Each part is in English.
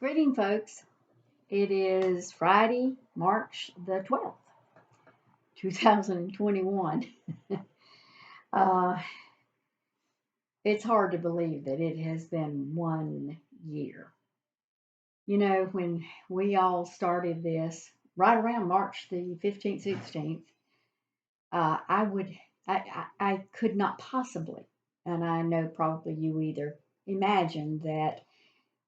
Greeting, folks. It is Friday, March the 12th, 2021. Uh, it's hard to believe that it has been 1 year. When we all started this right around March the 15th, 16th, I would, I could not possibly, and I know probably you either, imagine that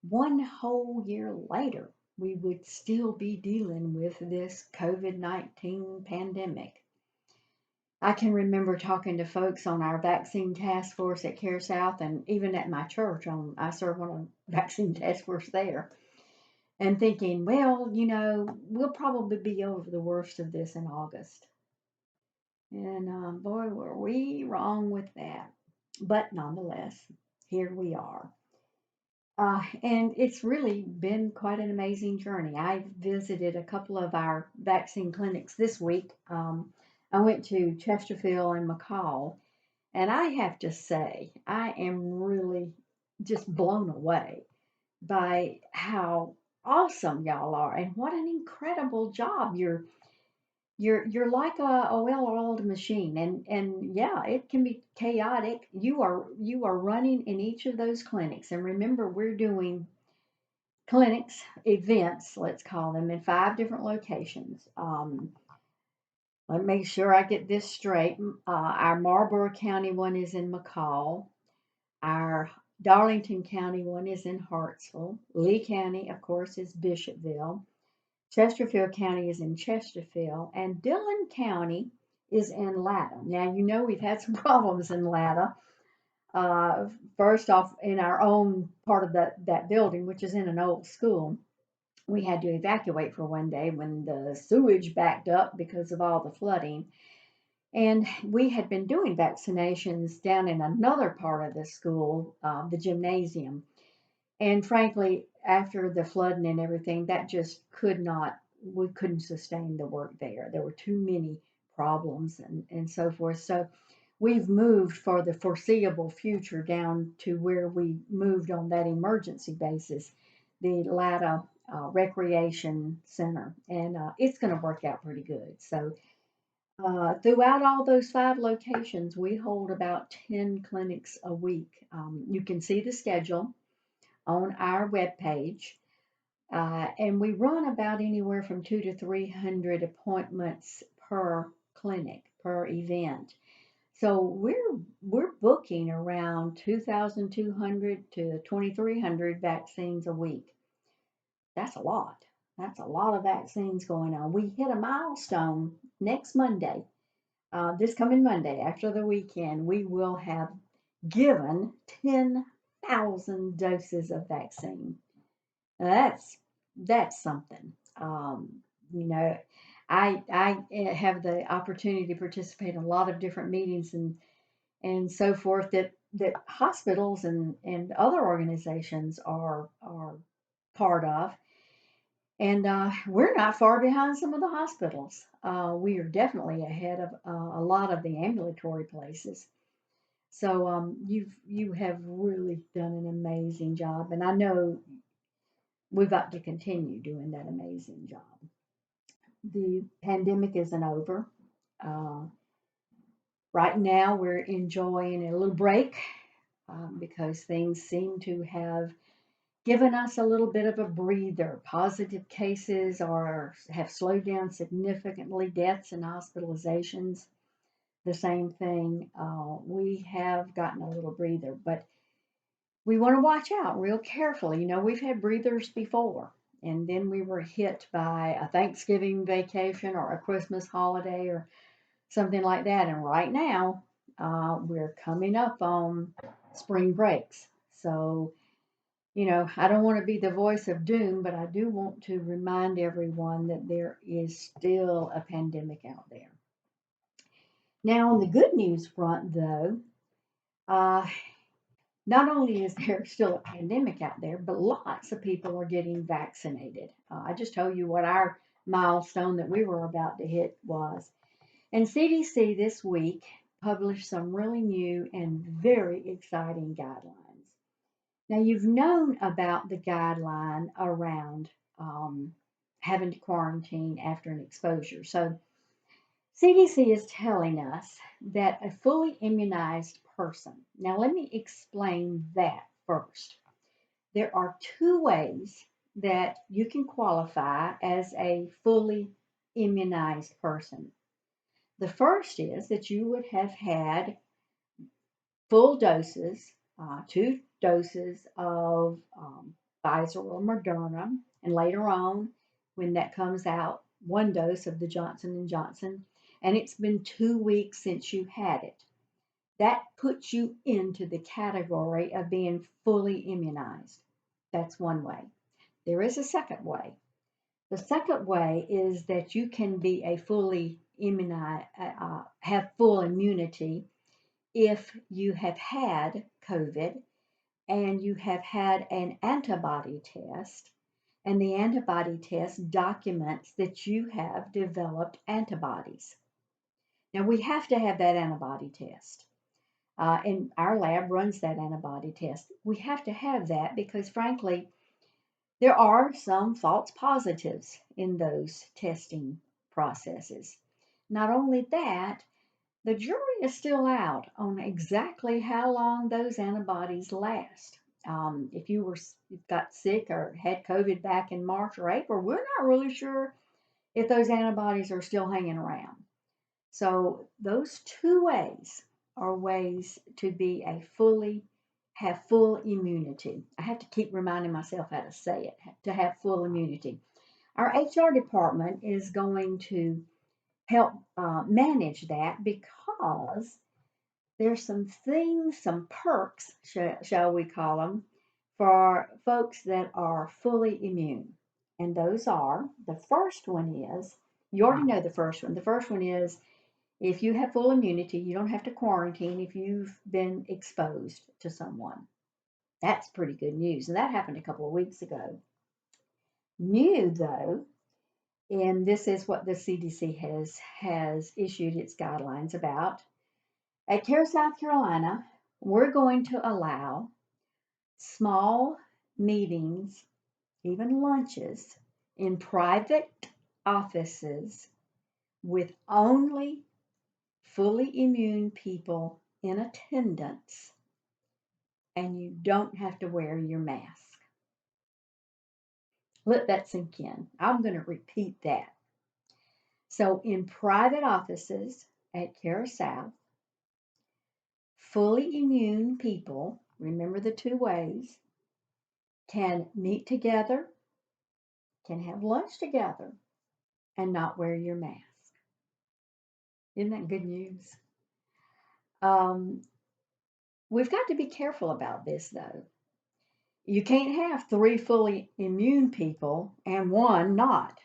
one whole year later, we would still be dealing with this COVID 19 pandemic. I can remember talking to folks on our vaccine task force at Care South and even at my church. I serve on a vaccine task force there and thinking, well, we'll probably be over the worst of this in August. And boy, were we wrong with that. But nonetheless, here we are. And it's really been quite an amazing journey. I visited a couple of our vaccine clinics this week. I went to Chesterfield and McCall, and I have to say, I am really just blown away by how awesome y'all are and what an incredible job you're like a well-oiled machine, and yeah, it can be chaotic. You are running in each of those clinics, and remember, we're doing clinics, events, let's call them, in 5 different locations. Let me make sure I get this straight. Our Marlborough County one is in McCall. Our Darlington County one is in Hartsville. Lee County, of course, is Bishopville. Chesterfield County is in Chesterfield. And Dillon County is in Latta. Now, we've had some problems in Latta. First off, in our own part of that building, which is in an old school, we had to evacuate for one day when the sewage backed up because of all the flooding. And we had been doing vaccinations down in another part of the school, the gymnasium. And frankly, after the flooding and everything, that just we couldn't sustain the work there. There were too many problems and so forth. So we've moved for the foreseeable future down to where we moved on that emergency basis, the Latta Recreation Center. And it's going to work out pretty good. So throughout all those 5 locations, we hold about 10 clinics a week. You can see the schedule on our webpage. And we run about anywhere from 2 to 300 appointments per clinic, per event. So we're booking around 2,200 to 2,300 vaccines a week. That's a lot. That's a lot of vaccines going on. We hit a milestone next Monday. This coming Monday, after the weekend, we will have given 10,000 doses of vaccine. Now that's something. You know, I have the opportunity to participate in a lot of different meetings and so forth that hospitals and other organizations are part of. And we're not far behind some of the hospitals. We are definitely ahead of a lot of the ambulatory places. So you have really done an amazing job, and I know we've got to continue doing that amazing job. The pandemic isn't over. Uh, right now, we're enjoying a little break because things seem to have given us a little bit of a breather. Positive cases have slowed down significantly. Deaths and hospitalizations, the same thing. We have gotten a little breather, but we want to watch out real carefully. We've had breathers before, and then we were hit by a Thanksgiving vacation or a Christmas holiday or something like that. And right now, we're coming up on spring breaks. So, I don't want to be the voice of doom, but I do want to remind everyone that there is still a pandemic out there. Now, on the good news front, though, uh, not only is there still a pandemic out there, but lots of people are getting vaccinated. I just told you what our milestone that we were about to hit was. And CDC this week published some really new and very exciting guidelines. Now, you've known about the guideline around um, having to quarantine after an exposure. So, CDC is telling us that a fully immunized person, now let me explain that first. There are two ways that you can qualify as a fully immunized person. The first is that you would have had full doses, 2 doses of Pfizer or Moderna, and later on, when that comes out, 1 dose of the Johnson and Johnson, and it's been 2 weeks since you had it. That puts you into the category of being fully immunized. That's one way. There is a second way. The second way is that you can be a fully immunized, have full immunity if you have had COVID and you have had an antibody test, and the antibody test documents that you have developed antibodies. Now, we have to have that antibody test. And our lab runs that antibody test. We have to have that because, frankly, there are some false positives in those testing processes. Not only that, the jury is still out on exactly how long those antibodies last. If you got sick or had COVID back in March or April, we're not really sure if those antibodies are still hanging around. So those two ways are ways to be a have full immunity. I have to keep reminding myself how to say it, to have full immunity. Our HR department is going to help manage that because there's some things, some perks, shall we call them, for folks that are fully immune. And those are the first one is, you already know the first one. The first one is if you have full immunity, you don't have to quarantine if you've been exposed to someone. That's pretty good news. And that happened a couple of weeks ago. New, though, and this is what the CDC has issued its guidelines about. At CARE South Carolina, we're going to allow small meetings, even lunches, in private offices with only fully immune people in attendance, and you don't have to wear your mask. Let that sink in. I'm going to repeat that. So, in private offices at CARE South, fully immune people, remember the two ways, can meet together, can have lunch together, and not wear your mask. Isn't that good news? Um, we've got to be careful about this, though. You can't have 3 fully immune people and one not.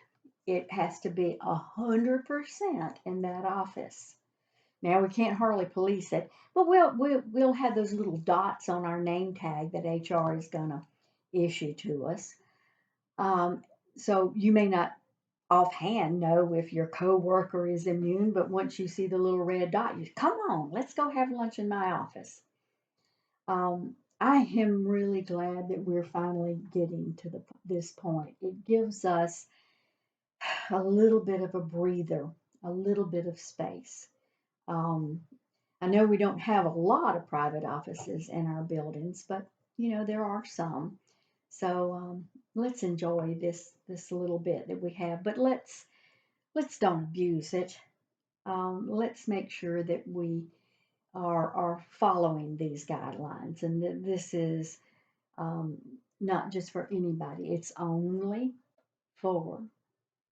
It has to be 100% in that office. Now we can't hardly police it, but we'll have those little dots on our name tag that HR is going to issue to us. Um, so you may not offhand know if your coworker is immune, but once you see the little red dot, you come on, let's go have lunch in my office. I am really glad that we're finally getting to this point. It gives us a little bit of a breather, a little bit of space. Um, I know we don't have a lot of private offices in our buildings, but there are some. So let's enjoy this little bit that we have, but let's don't abuse it. Let's make sure that we are following these guidelines, and that this is um, not just for anybody. It's only for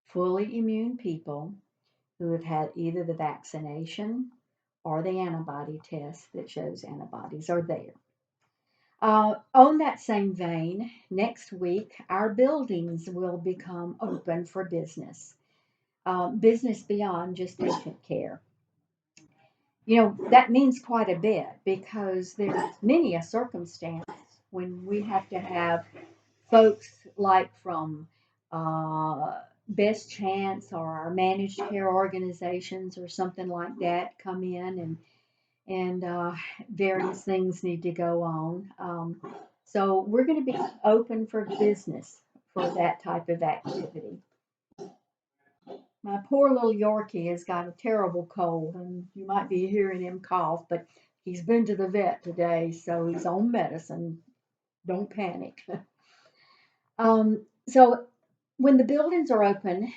fully immune people who have had either the vaccination or the antibody test that shows antibodies are there. On that same vein, next week our buildings will become open for business, business beyond just patient care. That means quite a bit because there's many a circumstance when we have to have folks like from Best Chance or our managed care organizations or something like that come in and various things need to go on. So we're going to be open for business for that type of activity. My poor little Yorkie has got a terrible cold, and you might be hearing him cough, but he's been to the vet today, so he's on medicine. Don't panic. So when the buildings are open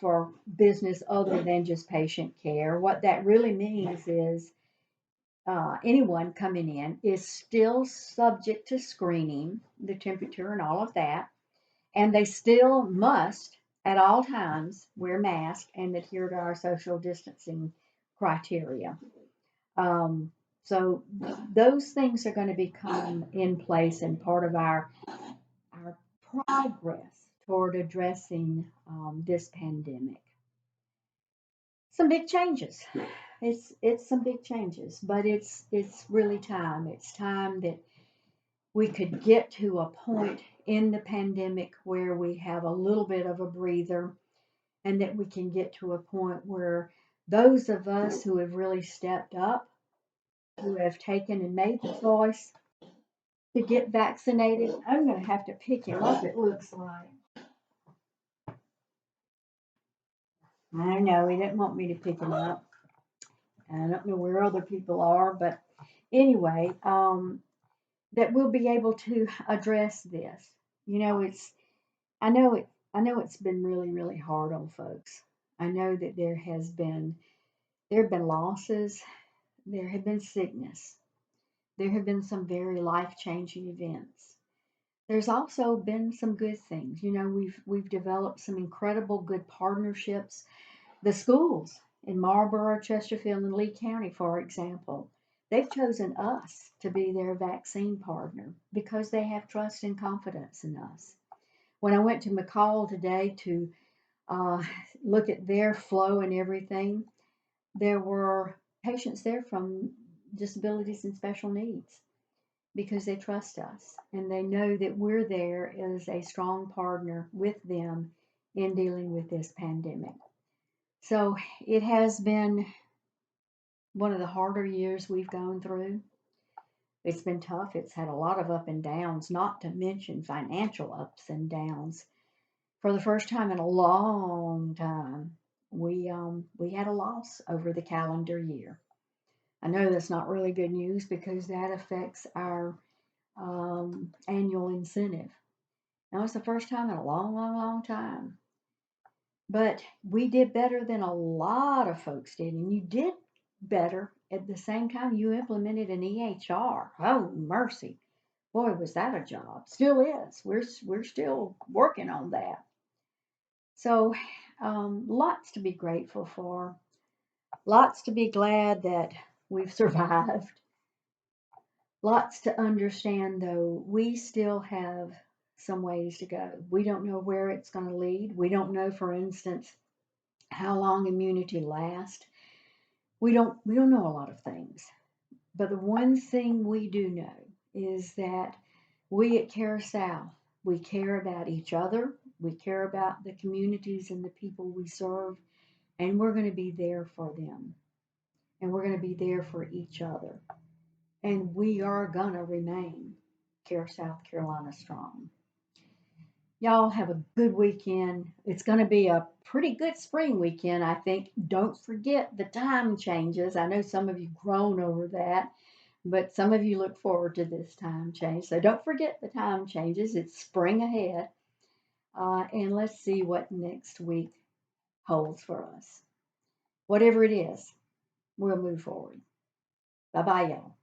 for business other than just patient care, what that really means is anyone coming in is still subject to screening, the temperature and all of that, and they still must at all times wear masks and adhere to our social distancing criteria. Um, so those things are going to become in place and part of our progress toward addressing this pandemic. Some big changes. It's some big changes, but it's really time. It's time that we could get to a point in the pandemic where we have a little bit of a breather, and that we can get to a point where those of us who have really stepped up, who have taken and made the choice to get vaccinated. I'm going to have to pick him up, it looks like. I know he didn't want me to pick him up. I don't know where other people are, but anyway, that we'll be able to address this. You know, I know I know it's been really, really hard on folks. I know that there have been losses, there have been sickness, there have been some very life-changing events. There's also been some good things. You know, we've developed some incredible good partnerships. The schools in Marlboro, Chesterfield, and Lee County, for example, they've chosen us to be their vaccine partner because they have trust and confidence in us. When I went to McCall today to uh, look at their flow and everything, there were patients there from disabilities and special needs because they trust us and they know that we're there as a strong partner with them in dealing with this pandemic. So it has been one of the harder years we've gone through. It's been tough. It's had a lot of up and downs, not to mention financial ups and downs. For the first time in a long time, we had a loss over the calendar year. I know that's not really good news because that affects our annual incentive. That was the first time in a long, long, long time. But we did better than a lot of folks did, and you did better at the same time you implemented an EHR. Oh, mercy. Boy, was that a job. Still is. We're still working on that. So, lots to be grateful for. Lots to be glad that we've survived. Lots to understand, though, we still have some ways to go. We don't know where it's going to lead. We don't know, for instance, how long immunity lasts. We don't know a lot of things. But the one thing we do know is that we at Care South, we care about each other, we care about the communities and the people we serve, and we're going to be there for them. And we're going to be there for each other. And we are going to remain Care South Carolina strong. Y'all have a good weekend. It's going to be a pretty good spring weekend, I think. Don't forget the time changes. I know some of you groan over that, but some of you look forward to this time change. So don't forget the time changes. It's spring ahead. And let's see what next week holds for us. Whatever it is, we'll move forward. Bye bye, y'all.